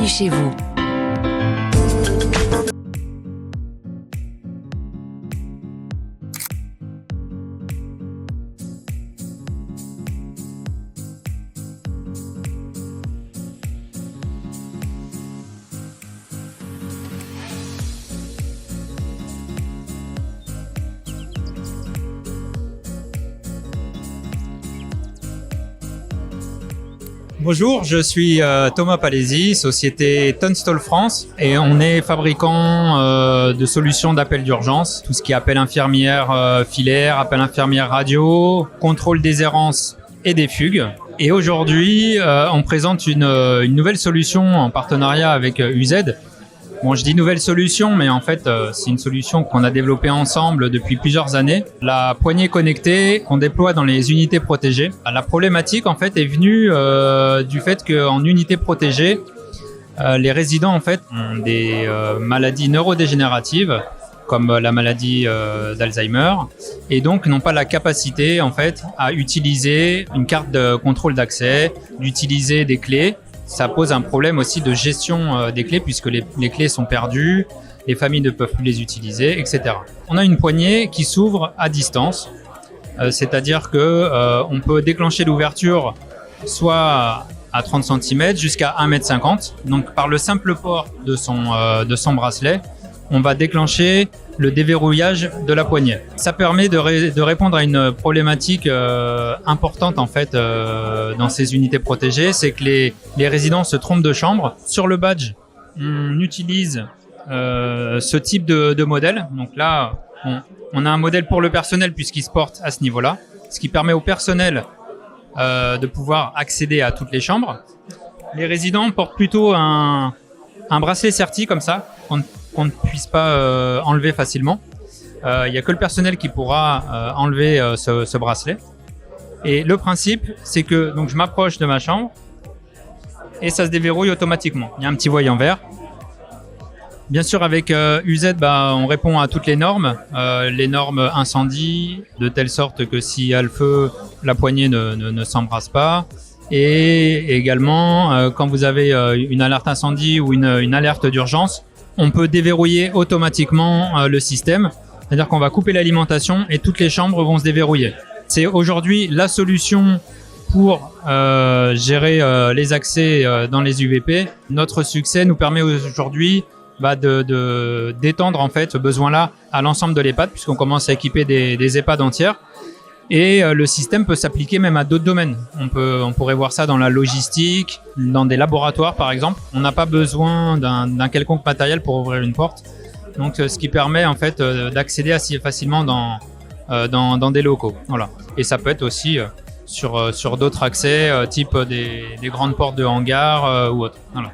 bienvenue chez vous. Bonjour, je suis Thomas Palesi, société Tunstall France, et on est fabricant de solutions d'appel d'urgence, tout ce qui est appel infirmière filaire, appel infirmière radio, contrôle des errances et des fugues. Et aujourd'hui, on présente une nouvelle solution en partenariat avec UZ. Bon, je dis nouvelle solution, mais en fait, c'est une solution qu'on a développée ensemble depuis plusieurs années. La poignée connectée qu'on déploie dans les unités protégées. La problématique, en fait, est venue du fait qu'en unité protégée, les résidents, en fait, ont des maladies neurodégénératives, comme la maladie d'Alzheimer, et donc n'ont pas la capacité, en fait, à utiliser une carte de contrôle d'accès, d'utiliser des clés. Ça pose un problème aussi de gestion des clés puisque les clés sont perdues, les familles ne peuvent plus les utiliser, etc. On a une poignée qui s'ouvre à distance, c'est-à-dire que on peut déclencher l'ouverture soit à 30 cm jusqu'à 1,50 m. Donc par le simple port de son bracelet, on va déclencher le déverrouillage de la poignée. Ça permet de répondre à une problématique importante en fait dans ces unités protégées, c'est que les résidents se trompent de chambre. Sur le badge, on utilise ce type de modèle. Donc là, on a un modèle pour le personnel puisqu'il se porte à ce niveau-là, ce qui permet au personnel de pouvoir accéder à toutes les chambres. Les résidents portent plutôt un bracelet CERTI comme ça, qu'on ne puisse pas enlever facilement. Il n'y a que le personnel qui pourra enlever ce bracelet. Et le principe, c'est que donc, je m'approche de ma chambre et ça se déverrouille automatiquement. Il y a un petit voyant vert. Bien sûr, avec UZ, on répond à toutes les normes incendie, de telle sorte que s'il y a le feu, la poignée ne s'embrasse pas. Et également, quand vous avez une alerte incendie ou une alerte d'urgence, on peut déverrouiller automatiquement le système. C'est-à-dire qu'on va couper l'alimentation et toutes les chambres vont se déverrouiller. C'est aujourd'hui la solution pour gérer les accès dans les UVP. Notre succès nous permet aujourd'hui d'étendre en fait ce besoin-là à l'ensemble de l'EHPAD, puisqu'on commence à équiper des EHPAD entières. Et le système peut s'appliquer même à d'autres domaines. On pourrait voir ça dans la logistique, dans des laboratoires par exemple. On n'a pas besoin d'un quelconque matériel pour ouvrir une porte. Donc ce qui permet en fait d'accéder assez facilement dans des locaux. Voilà. Et ça peut être aussi sur d'autres accès, type des grandes portes de hangar ou autre. Voilà.